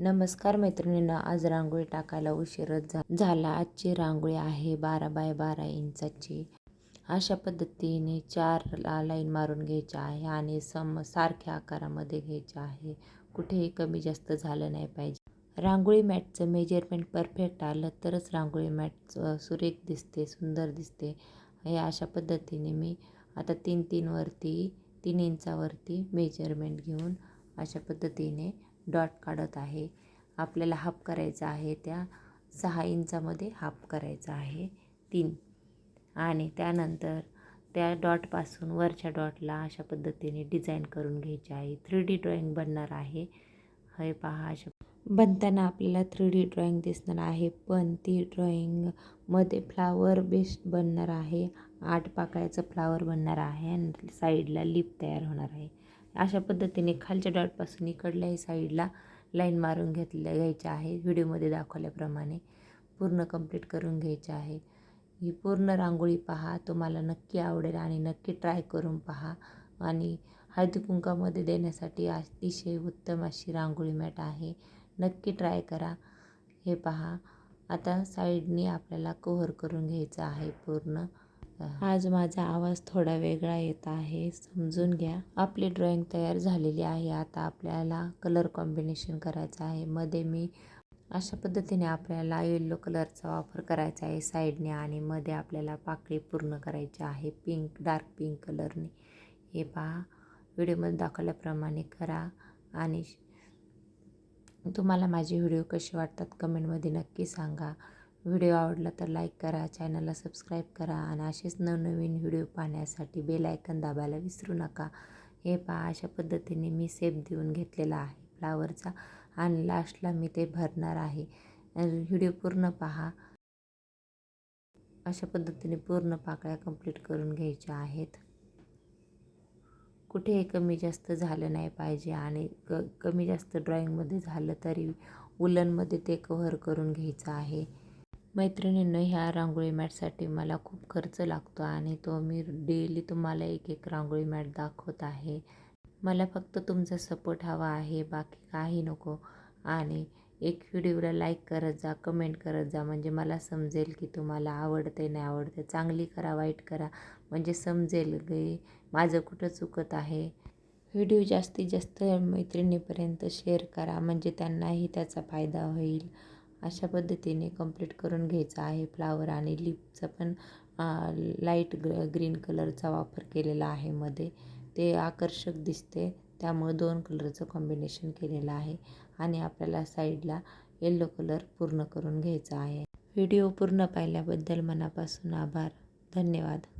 नमस्कार मैत्रिणींना, आज रांगोळी टाकायला उशीरच झाला. आजची रांगोळी आहे 12 बाय 12 इंचाची. अशा पद्धतीने 4 लाईन मारून घ्यायच्या आहे आणि सारख्या आकारामध्ये घ्यायच्या आहे. कुठेही कमी जास्त झालं नाही पाहिजे. रांगोळी मॅटचं मेजरमेंट परफेक्ट आलं तरच रांगोळी मॅट सुरेख दिसते, सुंदर दिसते. हे अशा पद्धतीने मी आता 3 इंचावरती मेजरमेंट घेऊन अशा पद्धतीने डॉट काढत आहे. आपल्याला हाफ करायचा आहे, त्या 6 इंचामध्ये हाफ करायचा आहे 3. आणि त्यानंतर त्या डॉटपासून वरच्या डॉटला अशा पद्धतीने डिझाईन करून घ्यायची आहे. 3D ड्रॉइंग बनणार आहे. हे पहा, अशा बनताना आपल्याला 3D ड्रॉइंग दिसणार आहे, पण ती ड्रॉइंगमध्ये फ्लावर बेस्ड बनणार आहे. 8 पाकळ्याचं फ्लावर बनणार आहे आणि साईडला लिप तयार होणार आहे. अशा पद्धतीने खालच्या डॉटपासून इकडल्याही साईडला लाईन मारून घ्यायच्या आहे. व्हिडिओमध्ये दाखवल्याप्रमाणे पूर्ण कंप्लीट करून घ्यायचे आहे. ही पूर्ण रांगोळी पहा, तुम्हाला नक्की आवडेल आणि नक्की ट्राय करून पहा. आणि हळदी कुंकामध्ये देण्यासाठी अतिशय उत्तम अशी रांगोळी मॅट आहे. नक्की ट्राय करा. हे पहा, आता साईडनी आपल्याला कव्हर करून घ्यायचं आहे पूर्ण. आज माझा आवाज थोडा वेगळा येत आहे, समजून घ्या. आपली ड्रॉइंग तयार झालेली आहे. आता आपल्याला कलर कॉम्बिनेशन करायचं आहे. मध्ये मी अशा पद्धतीने आपल्याला येलो कलरचा वापर करायचा आहे साईडने, आणि मध्ये आपल्याला पाकळी पूर्ण करायची आहे डार्क पिंक कलरने. हे पहा, व्हिडिओमध्ये दाखवल्याप्रमाणे करा. आणि तुम्हाला माझे व्हिडिओ कसे वाटतात कमेंटमध्ये नक्की सांगा. व्हिडिओ आवडला तर लाईक करा, चॅनलला सबस्क्राईब करा आणि असेच नवनवीन व्हिडिओ पाहण्यासाठी बेल आयकन दाबायला विसरू नका. हे पहा, अशा पद्धतीने मी शेप देऊन घेतलेला आहे फ्लावरचा आणि लास्टला मी ते भरणार आहे. व्हिडिओ पूर्ण पहा. अशा पद्धतीने पूर्ण पाकळ्या कंप्लीट करून घ्यायच्या आहेत. कुठेही कमी जास्त झालं नाही पाहिजे आणि कमी जास्त ड्रॉइंगमध्ये झालं तरी उलनमध्ये ते कव्हर करून घ्यायचं आहे. मैत्रिणींनो, ह्या रांगोळी मॅटसाठी मला खूप खर्च लागतो आणि तो मी डेली तुम्हाला एक रांगोळी मॅट दाखवत आहे. मला फक्त तुमचा सपोर्ट हवा आहे, बाकी काही नको. आणि एक व्हिडिओला लाईक करत जा, कमेंट करत जा, म्हणजे मला समजेल की तुम्हाला आवडते नाही आवडते. चांगली करा, वाईट करा, म्हणजे समजेल की माझं कुठं चुकत आहे. व्हिडिओ जास्तीत जास्त मैत्रिणीपर्यंत शेअर करा, म्हणजे त्यांनाही त्याचा फायदा होईल. अशा पद्धतीने कंप्लीट करून घ्यायचं आहे. फ्लावर आणि लिपचा पण लाईट ग्रीन कलरचा वापर केलेला आहे मध्ये. ते आकर्षक दिसते, त्यामुळे 2 कलरचं कॉम्बिनेशन केलेलं आहे. आणि आपल्याला साईडला येलो कलर पूर्ण करून घ्यायचा आहे. व्हिडिओ पूर्ण पाहिल्याबद्दल मनापासून आभार. धन्यवाद.